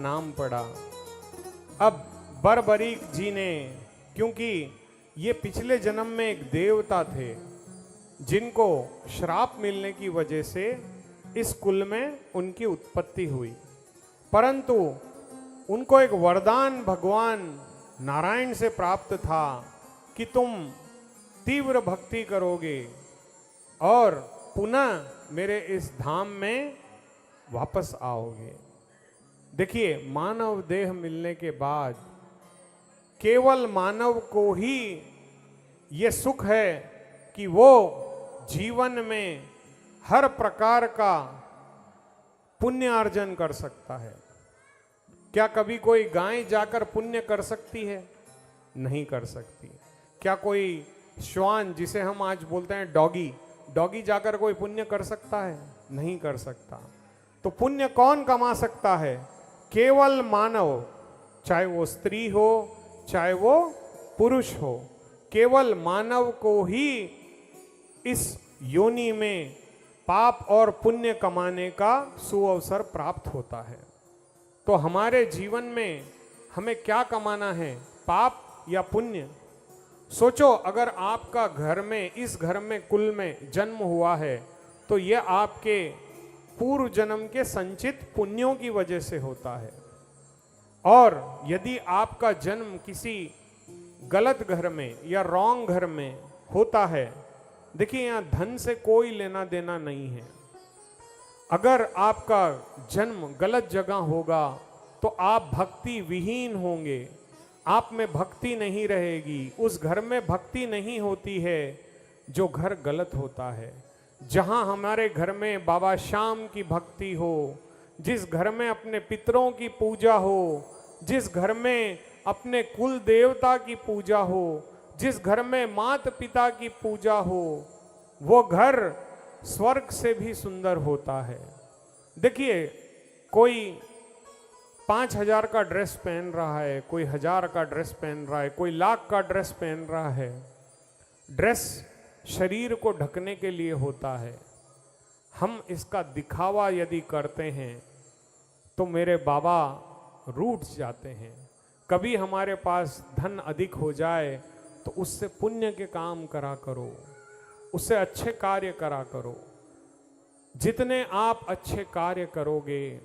नाम पड़ा। अब बरबरीक जी ने, क्योंकि ये पिछले जन्म में एक देवता थे जिनको श्राप मिलने की वजह से इस कुल में उनकी उत्पत्ति हुई, परंतु उनको एक वरदान भगवान नारायण से प्राप्त था कि तुम तीव्र भक्ति करोगे और पुनः मेरे इस धाम में वापस आओगे। देखिए, मानव देह मिलने के बाद केवल मानव को ही ये सुख है कि वो जीवन में हर प्रकार का पुण्य अर्जन कर सकता है। क्या कभी कोई गाय जाकर पुण्य कर सकती है? नहीं कर सकती। क्या कोई श्वान, जिसे हम आज बोलते हैं डॉगी जाकर कोई पुण्य कर सकता है? नहीं कर सकता। तो पुण्य कौन कमा सकता है? केवल मानव, चाहे वो स्त्री हो चाहे वो पुरुष हो, केवल मानव को ही इस योनि में पाप और पुण्य कमाने का सुअवसर प्राप्त होता है। तो हमारे जीवन में हमें क्या कमाना है, पाप या पुण्य? सोचो, अगर आपका घर में, इस घर में, कुल में जन्म हुआ है तो यह आपके पूर्व जन्म के संचित पुण्यों की वजह से होता है। और यदि आपका जन्म किसी गलत घर में या रॉन्ग घर में होता है, देखिए यहाँ धन से कोई लेना देना नहीं है। अगर आपका जन्म गलत जगह होगा तो आप भक्ति विहीन होंगे, आप में भक्ति नहीं रहेगी। उस घर में भक्ति नहीं होती है जो घर गलत होता है। जहाँ हमारे घर में बाबा श्याम की भक्ति हो, जिस घर में अपने पितरों की पूजा हो, जिस घर में अपने कुल देवता की पूजा हो, जिस घर में माता पिता की पूजा हो, वो घर स्वर्ग से भी सुंदर होता है। देखिए, कोई 5,000 का ड्रेस पहन रहा है, कोई 1,000 का ड्रेस पहन रहा है, कोई 1,00,000 का ड्रेस पहन रहा है। ड्रेस शरीर को ढकने के लिए होता है। हम इसका दिखावा यदि करते हैं तो मेरे बाबा रूठ जाते हैं। कभी हमारे पास धन अधिक हो जाए तो उससे पुण्य के काम करा करो, उससे अच्छे कार्य करा करो। जितने आप अच्छे कार्य करोगे,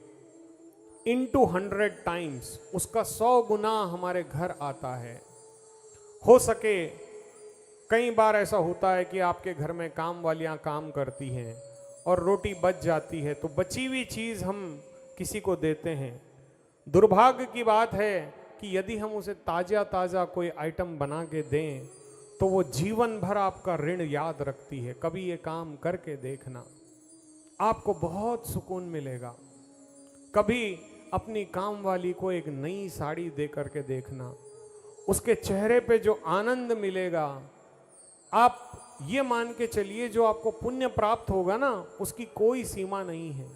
इनटू 100 टाइम्स उसका 100 गुना हमारे घर आता है। हो सके, कई बार ऐसा होता है कि आपके घर में काम वालियां काम करती हैं और रोटी बच जाती है, तो बची हुई चीज़ हम किसी को देते हैं। दुर्भाग्य की बात है कि यदि हम उसे ताज़ा ताज़ा कोई आइटम बना के दें तो वो जीवन भर आपका ऋण याद रखती है। कभी ये काम करके देखना, आपको बहुत सुकून मिलेगा। कभी अपनी काम वाली को एक नई साड़ी दे करके देखना, उसके चेहरे पे जो आनंद मिलेगा, आप ये मान के चलिए जो आपको पुण्य प्राप्त होगा ना, उसकी कोई सीमा नहीं है,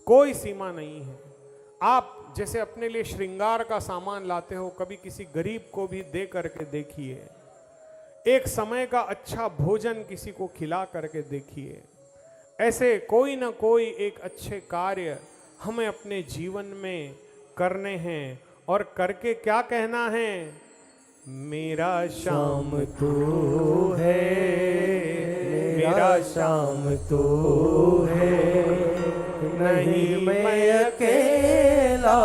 कोई सीमा नहीं है। आप जैसे अपने लिए श्रृंगार का सामान लाते हो, कभी किसी गरीब को भी दे करके देखिए। एक समय का अच्छा भोजन किसी को खिला करके देखिए। ऐसे कोई ना कोई एक अच्छे कार्य हमें अपने जीवन में करने हैं और करके क्या कहना है, मेरा श्याम तू है, मेरा श्याम तू है, नहीं मैं अकेला,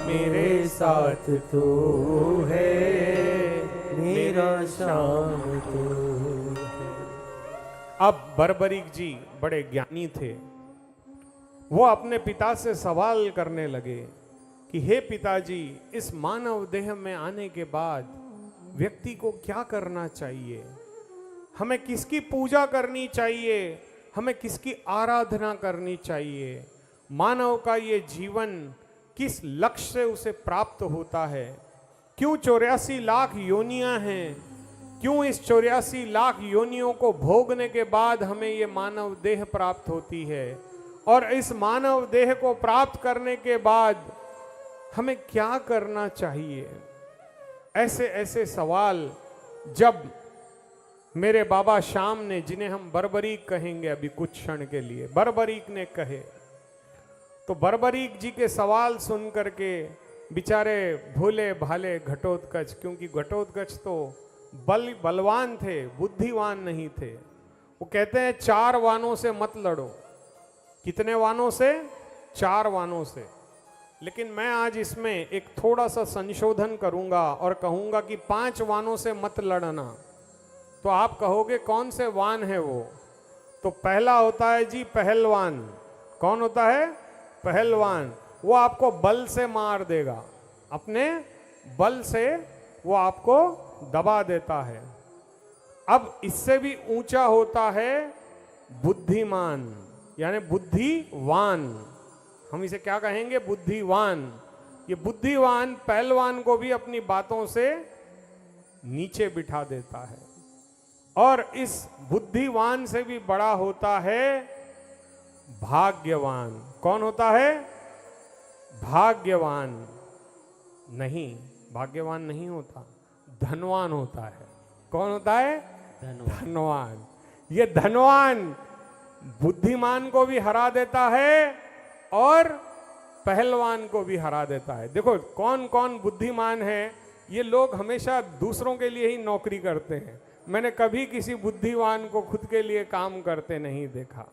मेरे साथ तू है, मेरा श्याम तू है। अब बरबरीक जी बड़े ज्ञानी थे। वो अपने पिता से सवाल करने लगे कि हे पिताजी, इस मानव देह में आने के बाद व्यक्ति को क्या करना चाहिए? हमें किसकी पूजा करनी चाहिए? हमें किसकी आराधना करनी चाहिए? मानव का ये जीवन किस लक्ष्य से उसे प्राप्त होता है? क्यों 84 लाख योनियां हैं? क्यों इस 84 लाख योनियों को भोगने के बाद हमें ये मानव देह प्राप्त होती है? और इस मानव देह को प्राप्त करने के बाद हमें क्या करना चाहिए? ऐसे ऐसे सवाल जब मेरे बाबा श्याम ने, जिन्हें हम बरबरीक कहेंगे अभी कुछ क्षण के लिए, बरबरीक ने कहे, तो बर्बरीक जी के सवाल सुन करके बेचारे भोले भाले घटोत्कच, क्योंकि घटोत्कच तो बलवान थे, बुद्धिवान नहीं थे, वो कहते हैं 4 वानों से मत लड़ो। कितने वानों से? 4 वानों से। लेकिन मैं आज इसमें एक थोड़ा सा संशोधन करूंगा और कहूंगा कि 5 वानों से मत लड़ना। तो आप कहोगे कौन से वान है वो? तो पहला होता है जी पहलवान। कौन होता है? पहलवान। वो आपको बल से मार देगा, अपने बल से वो आपको दबा देता है। अब इससे भी ऊंचा होता है बुद्धिमान, यानी बुद्धिवान। हम इसे क्या कहेंगे? बुद्धिवान। ये बुद्धिवान पहलवान को भी अपनी बातों से नीचे बिठा देता है। और इस बुद्धिवान से भी बड़ा होता है भाग्यवान। कौन होता है? भाग्यवान नहीं, भाग्यवान नहीं होता, धनवान होता है। कौन होता है? धनवान। ये धनवान बुद्धिमान को भी हरा देता है और पहलवान को भी हरा देता है। देखो कौन कौन बुद्धिमान है। ये लोग हमेशा दूसरों के लिए ही नौकरी करते हैं, मैंने कभी किसी बुद्धिवान को खुद के लिए काम करते नहीं देखा।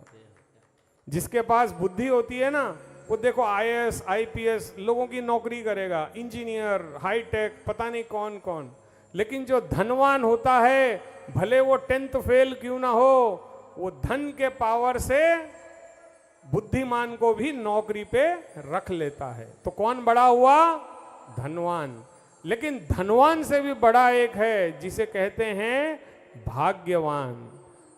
जिसके पास बुद्धि होती है ना, वो देखो IAS IPS लोगों की नौकरी करेगा, इंजीनियर, हाईटेक, पता नहीं कौन कौन। लेकिन जो धनवान होता है, भले वो 10th फेल क्यों ना हो, वो धन के पावर से बुद्धिमान को भी नौकरी पे रख लेता है। तो कौन बड़ा हुआ? धनवान। लेकिन धनवान से भी बड़ा एक है जिसे कहते हैं भाग्यवान।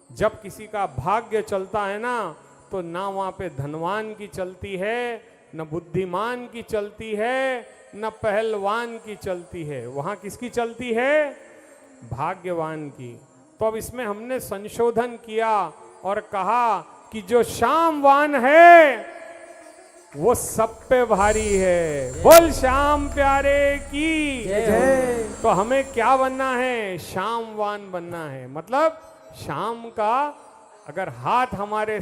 जब किसी का भाग्य चलता है ना, तो ना वहां पे धनवान की चलती है, न बुद्धिमान की चलती है, न पहलवान की चलती है। वहां किसकी चलती है? भाग्यवान की। तो अब इसमें हमने संशोधन किया और कहा कि जो शामवान है वो सब पे भारी है। बोल श्याम प्यारे की जय। तो हमें क्या बनना है? शामवान बनना है। मतलब शाम का अगर हाथ हमारे